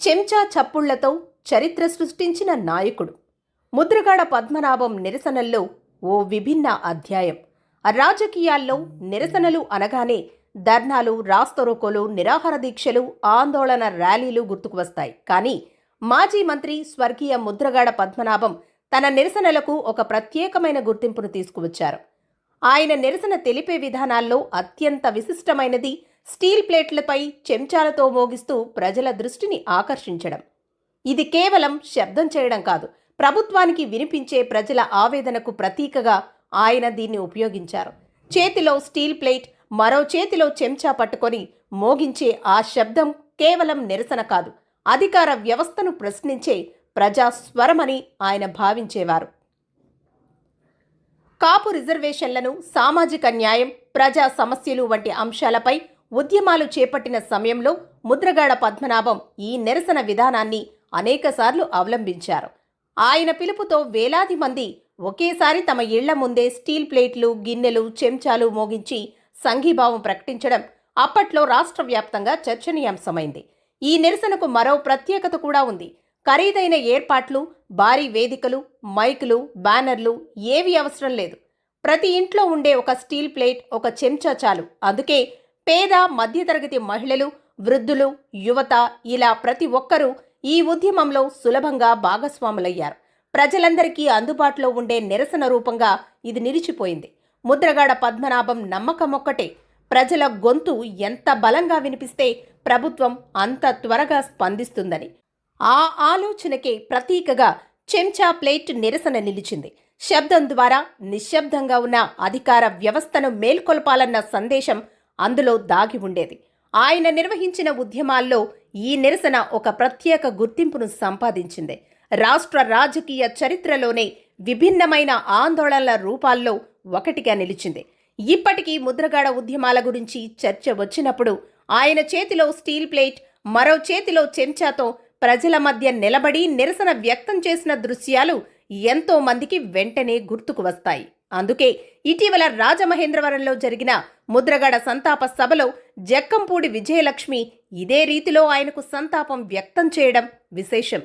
చెంచా చప్పుళ్లతో చరిత్ర సృష్టించిన నాయకుడు. ముద్రగడ పద్మనాభం నిరసనల్లో ఓ విభిన్న అధ్యాయం. రాజకీయాల్లో నిరసనలు అనగానే ధర్నాలు, రాస్తరోకోలు, నిరాహార దీక్షలు, ఆందోళన ర్యాలీలు గుర్తుకు వస్తాయి. కానీ మాజీ మంత్రి స్వర్గీయ ముద్రగడ పద్మనాభం తన నిరసనలకు ఒక ప్రత్యేకమైన గుర్తింపును తీసుకువచ్చారు. ఆయన నిరసన తెలిపే విధానాల్లో అత్యంత విశిష్టమైనది స్టీల్ ప్లేట్లపై చెంచాలతో మోగిస్తూ ప్రజల దృష్టిని ఆకర్షించడం. ఇది కేవలం శబ్దం చేయడం కాదు, ప్రభుత్వానికి వినిపించే ప్రజల ఆవేదనకు ప్రతీకగా ఆయన దీన్ని ఉపయోగించారు. చేతిలో స్టీల్ ప్లేట్, మరో చేతిలో చెంచా పట్టుకొని మోగించే ఆ శబ్దం కేవలం నిరసన కాదు, అధికార వ్యవస్థను ప్రశ్నించే ప్రజాస్వరమని ఆయన భావించేవారు. కాపు రిజర్వేషన్లను, సామాజిక న్యాయం, ప్రజా సమస్యలు వంటి అంశాలపై ఉద్యమాలు చేపట్టిన సమయంలో ముద్రగడ పద్మనాభం ఈ నిరసన విధానాన్ని అనేకసార్లు అవలంబించారు. ఆయన పిలుపుతో వేలాది మంది ఒకేసారి తమ ఇళ్ల ముందే స్టీల్ ప్లేట్లు, గిన్నెలు, చెంచాలు మోగించి సంఘీభావం ప్రకటించడం అప్పట్లో రాష్ట్ర వ్యాప్తంగా చర్చనీయాంశమైంది. ఈ నిరసనకు మరో ప్రత్యేకత కూడా ఉంది. ఖరీదైన ఏర్పాట్లు, భారీ వేదికలు, మైకులు, బ్యానర్లు ఏవీ అవసరం లేదు. ప్రతి ఇంట్లో ఉండే ఒక స్టీల్ ప్లేట్, ఒక చెంచా చాలు. అందుకే పేద, మధ్యతరగతి మహిళలు, వృద్ధులు, యువత ఇలా ప్రతి ఒక్కరూ ఈ ఉద్యమంలో సులభంగా భాగస్వాములయ్యారు. ప్రజలందరికీ అందుబాటులో ఉండే నిరసన రూపంగా ఇది నిలిచిపోయింది. ముద్రగడ పద్మనాభం నమ్మకమొక్కటే, ప్రజల గొంతు ఎంత బలంగా వినిపిస్తే ప్రభుత్వం అంత త్వరగా స్పందిస్తుందని. ఆ ఆలోచనకే ప్రతీకగా చెంచా ప్లేట్ నిరసన నిలిచింది. శబ్దం ద్వారా నిశ్శబ్దంగా ఉన్న అధికార వ్యవస్థను మేల్కొల్పాలన్న సందేశం అందులో దాగి ఉండేది. ఆయన నిర్వహించిన ఉద్యమాల్లో ఈ నిరసన ఒక ప్రత్యేక గుర్తింపును సంపాదించింది. రాష్ట్ర రాజకీయ చరిత్రలోనే విభిన్నమైన ఆందోళనల రూపాల్లో ఒకటిగా నిలిచింది. ఇప్పటికీ ముద్రగడ ఉద్యమాల గురించి చర్చ వచ్చినప్పుడు ఆయన చేతిలో స్టీల్ ప్లేట్, మరో చేతిలో చెంచాతో ప్రజల మధ్య నిలబడి నిరసన వ్యక్తం చేసిన దృశ్యాలు ఎంతో మందికి వెంటనే గుర్తుకు వస్తాయి. అందుకే ఇటీవల రాజమహేంద్రవరంలో జరిగిన ముద్రగడ సంతాప సభలో జక్కంపూడి విజయలక్ష్మి ఇదే రీతిలో ఆయనకు సంతాపం వ్యక్తం చేయడం విశేషం.